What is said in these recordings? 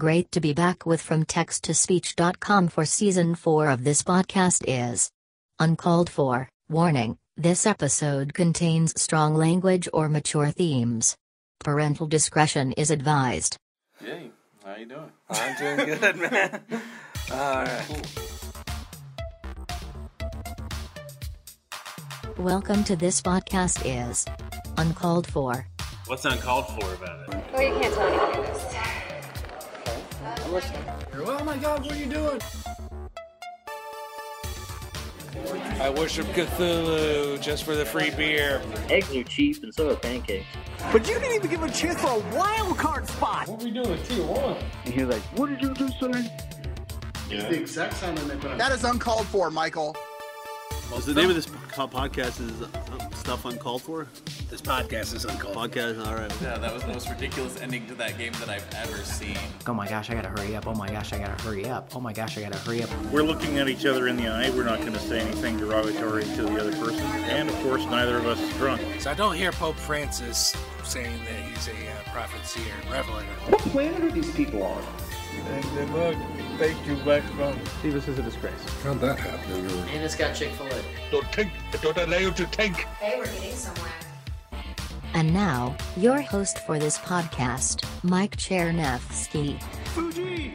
Great to be back with FromTextToSpeech.com for Season 4 of this podcast is uncalled for. Warning, this episode contains strong language or mature themes. Parental discretion is advised. Hey, how you doing? I'm doing good, man. Alright. Cool. Welcome to this podcast is uncalled for. What's uncalled for about it? Well, you can't tell anybody this. Oh my God, what are you doing? I worship Cthulhu just for the free beer. Eggs are cheap and so are pancakes. But you didn't even give a chance for a wild card spot. What are we doing, Tijuana? And you're like, what did you just say? Yeah. The exact sound they put on. That is uncalled for, Michael. Well, the name of this podcast is Stuff Uncalled For? This podcast is uncalled for. Podcast, alright. Yeah, that was the most ridiculous ending to that game that I've ever seen. Oh my gosh, I gotta hurry up. Oh my gosh, I gotta hurry up. Oh my gosh, I gotta hurry up. We're looking at each other in the eye. We're not going to say anything derogatory to the other person. And of course, neither of us is drunk. So I don't hear Pope Francis saying that he's a prophet, seer, and revelator. What planet are these people on? And then look, thank you back from. See, this is a disgrace. How'd that happen? And it's got Chick-fil-A. Don't think. I don't allow you to think. Hey, we're getting somewhere. And now, your host for this podcast, Mike Chernevsky. Fuji!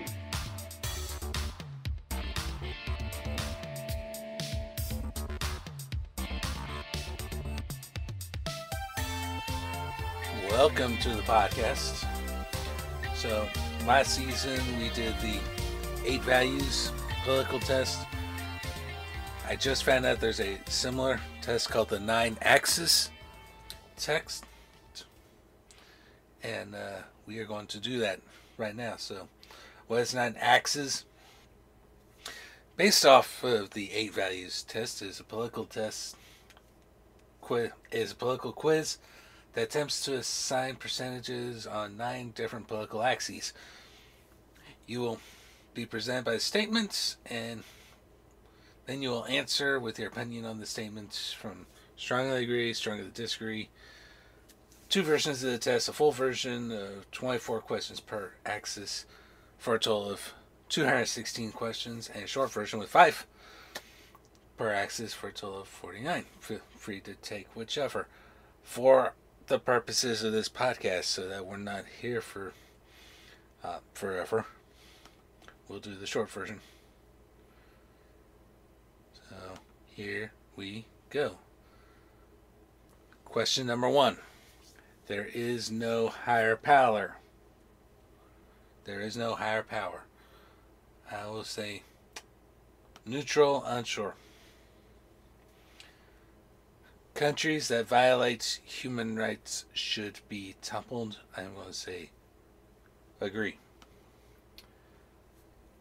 Welcome to the podcast. So, last season we did the 8 values political test. I just found out there's a similar test called the 9 axis test. And we are going to do that right now. So, what is 9 axes? Based off of the 8 values test is a political test. Is a political quiz that attempts to assign percentages on 9 different political axes. You will be presented by statements, and then you will answer with your opinion on the statements from strongly agree, strongly disagree. 2 versions of the test, a full version of 24 questions per axis for a total of 216 questions, and a short version with 5 per axis for a total of 49. Feel free to take whichever. For the purposes of this podcast, so that we're not here for forever, we'll do the short version. So here we go. Question number 1. There is no higher power. There is no higher power. I will say neutral, unsure. Countries that violate human rights should be toppled. I'm going to say agree.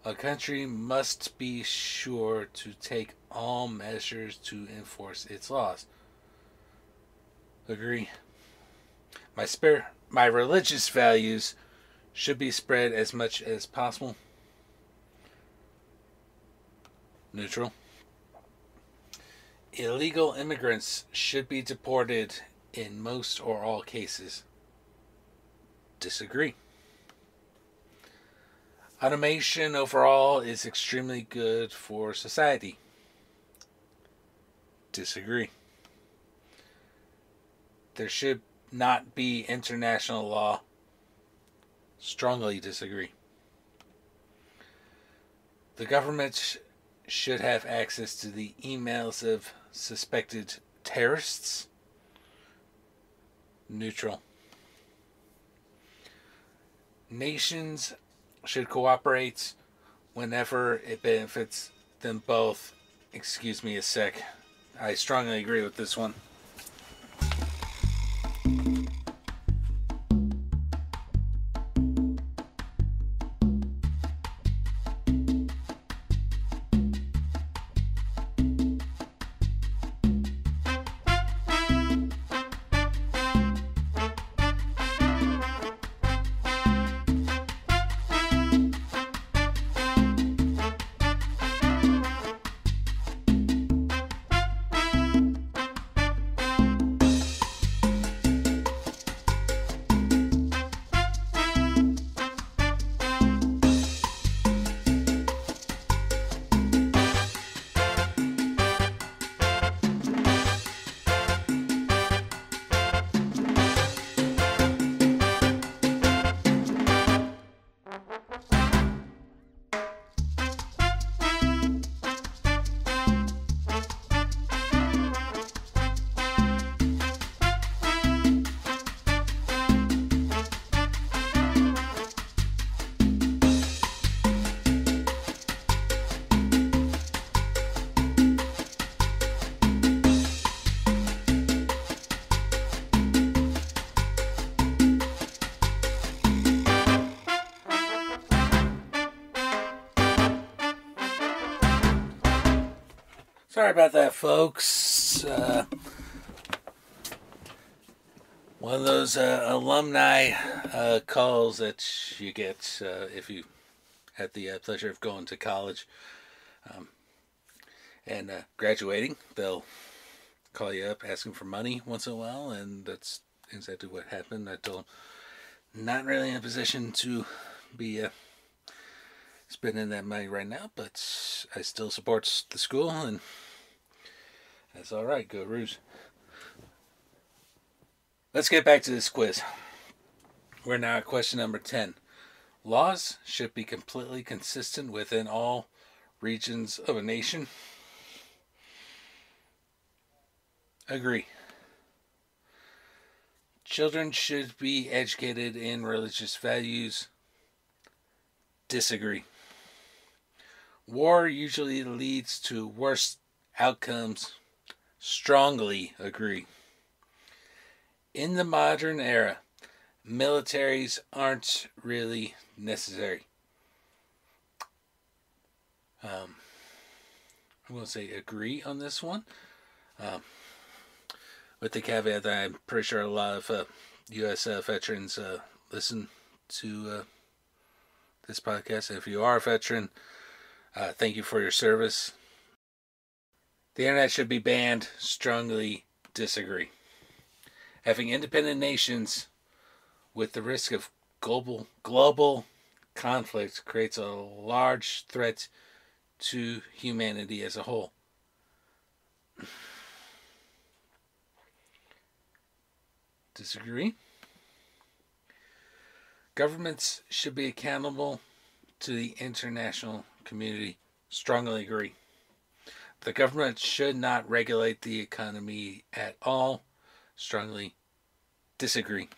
A country must be sure to take all measures to enforce its laws. Agree. My religious values should be spread as much as possible. Neutral. Illegal immigrants should be deported in most or all cases. Disagree. Automation overall is extremely good for society. Disagree. There should not be international law. Strongly disagree. The government should have access to the emails of suspected terrorists. Neutral. Nations should cooperate whenever it benefits them both. Excuse me a sec. I strongly agree with this one. Sorry about that, folks. One of those alumni calls that you get if you had the pleasure of going to college and graduating. They'll call you up asking for money once in a while, and that's exactly what happened. I told them, not really in a position to be spending that money right now, but I still support the school, and that's all right. Go Roos. Let's get back to this quiz. We're now at question number 10. Laws should be completely consistent within all regions of a nation. Agree. Children should be educated in religious values. Disagree. War usually leads to worse outcomes. Strongly agree. In the modern era, militaries aren't really necessary. I'm going to say agree on this one. With the caveat that I'm pretty sure a lot of U.S. veterans listen to this podcast. If you are a veteran, thank you for your service. The internet should be banned. Strongly disagree. Having independent nations with the risk of global conflict creates a large threat to humanity as a whole. Disagree. Governments should be accountable to the international community. Strongly agree. The government should not regulate the economy at all. Strongly disagree.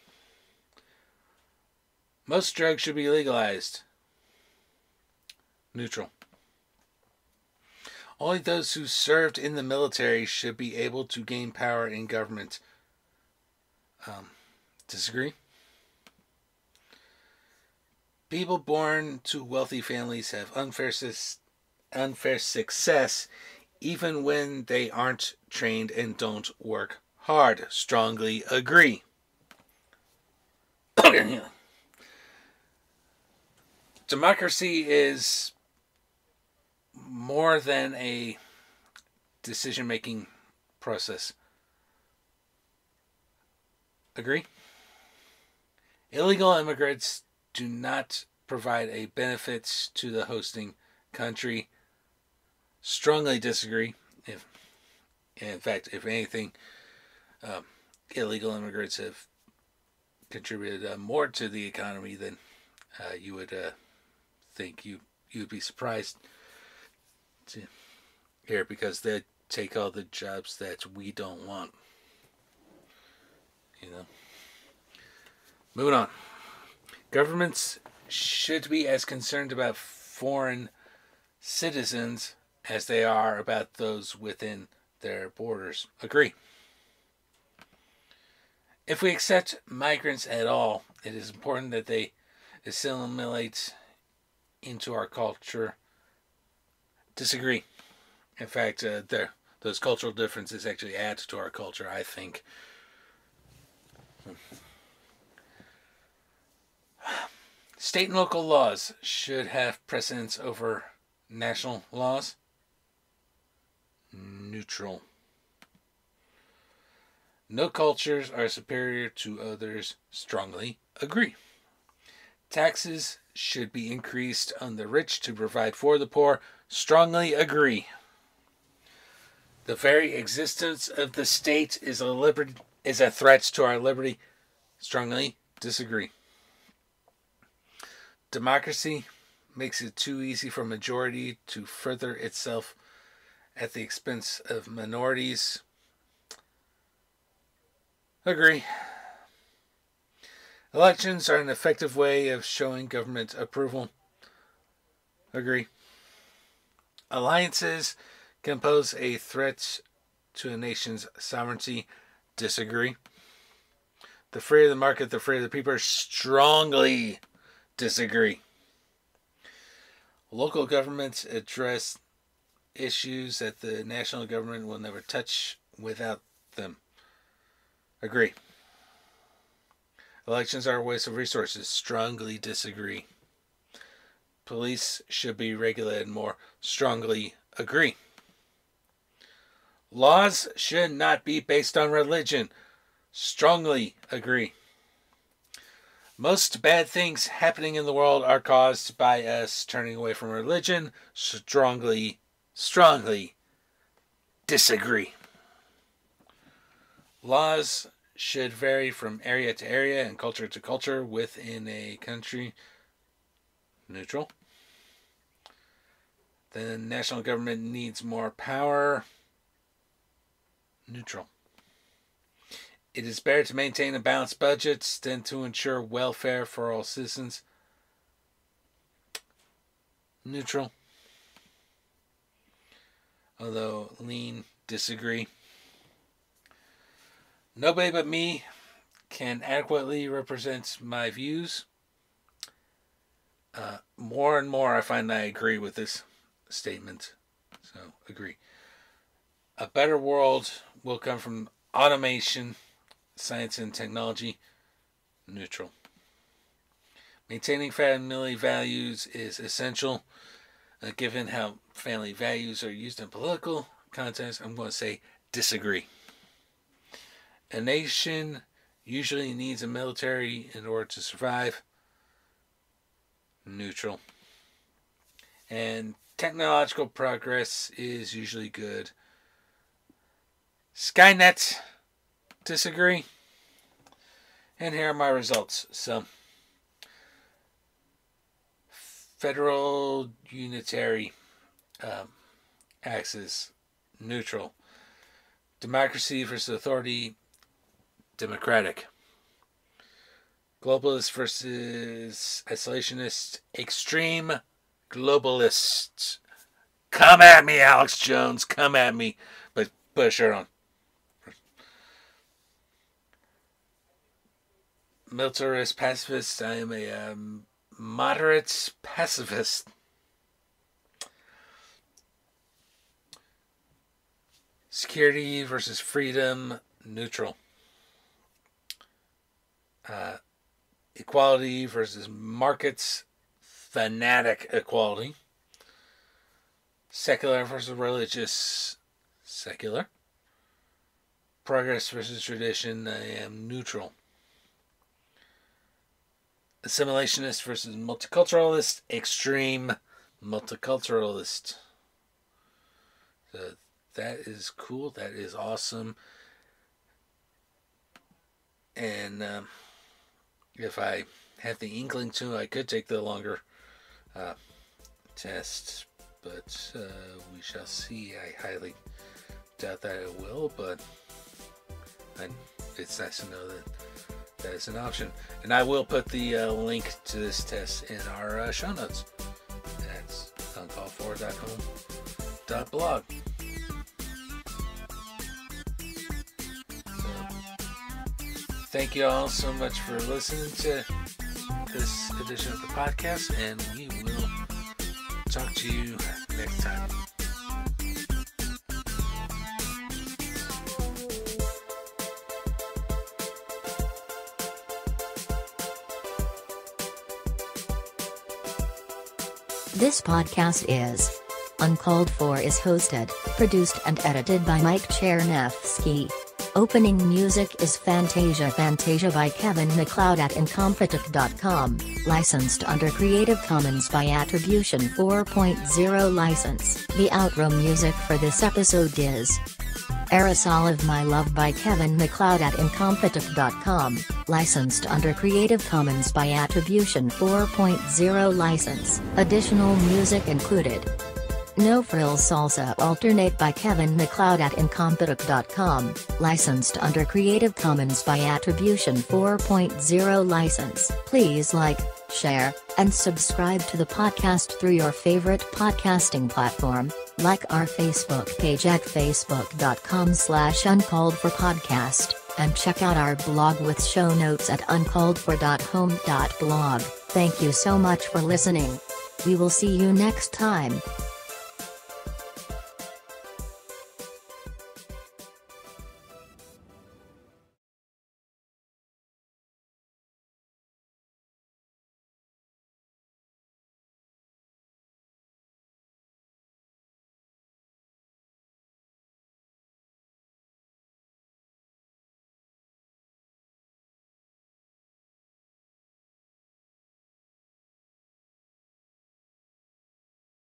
Most drugs should be legalized. Neutral. Only those who served in the military should be able to gain power in government. Disagree. People born to wealthy families have unfair success even when they aren't trained and don't work hard. Strongly agree. Democracy is more than a decision-making process. Agree? Illegal immigrants do not provide a benefit to the hosting country. Strongly disagree. In fact, if anything, illegal immigrants have contributed more to the economy than you would think. You'd be surprised to hear, because they take all the jobs that we don't want. You know. Moving on. Governments should be as concerned about foreign citizens as they are about those within their borders. Agree. If we accept migrants at all, it is important that they assimilate into our culture. Disagree. In fact, those cultural differences actually add to our culture, I think. State and local laws should have precedence over national laws. Neutral. No cultures are superior to others. Strongly agree. Taxes should be increased on the rich to provide for the poor. Strongly agree. The very existence of the state is a threat to our liberty. Strongly disagree. Democracy makes it too easy for a majority to further itself at the expense of minorities. Agree. Elections are an effective way of showing government approval. Agree. Alliances can pose a threat to a nation's sovereignty. Disagree. The freer the market, the freer the people. Strongly disagree. Local governments address issues that the national government will never touch without them. Agree. Elections are a waste of resources. Strongly disagree. Police should be regulated more. Strongly agree. Laws should not be based on religion. Strongly agree. Most bad things happening in the world are caused by us turning away from religion. Strongly disagree. Laws should vary from area to area and culture to culture within a country. Neutral. The national government needs more power. Neutral. It is better to maintain a balanced budget than to ensure welfare for all citizens. Neutral. Although lean, disagree. Nobody but me can adequately represent my views. More and more I find I agree with this statement. So, agree. A better world will come from automation, science and technology. Neutral. Maintaining family values is essential. Given how family values are used in political context, I'm going to say disagree. A nation usually needs a military in order to survive. Neutral. And technological progress is usually good. Skynet, disagree. And here are my results. So, federal unitary axis, neutral. Democracy versus authority, democratic. Globalist versus isolationist, extreme globalists. Come at me, Alex Jones, come at me. But put a shirt on. Militarist pacifist, I am a moderate pacifist. Security versus freedom, neutral. Equality versus markets, fanatic equality. Secular versus religious, secular. Progress versus tradition, I am neutral. Assimilationist versus multiculturalist, extreme multiculturalist. So that is cool. That is awesome. And if I had the inkling to, I could take the longer test, but we shall see. I highly doubt that it will, but it's nice to know that that is an option. And I will put the link to this test in our show notes. That's uncalledfor.home.blog. Thank you all so much for listening to this edition of the podcast, and we will talk to you next time. This podcast is Uncalled For is hosted, produced and edited by Mike Chernevsky. Opening music is Fantasia by Kevin MacLeod at Incompetech.com, licensed under Creative Commons by Attribution 4.0 license. The outro music for this episode is Aerosol of My Love by Kevin MacLeod at Incompetech.com, licensed under Creative Commons by Attribution 4.0 license. Additional music included No Frills Salsa Alternate by Kevin MacLeod at Incompetech.com, licensed under Creative Commons by Attribution 4.0 license. Please like, share, and subscribe to the podcast through your favorite podcasting platform. Like our Facebook page at facebook.com/uncalledforpodcast, and check out our blog with show notes at uncalledfor.home.blog. Thank you so much for listening. We will see you next time.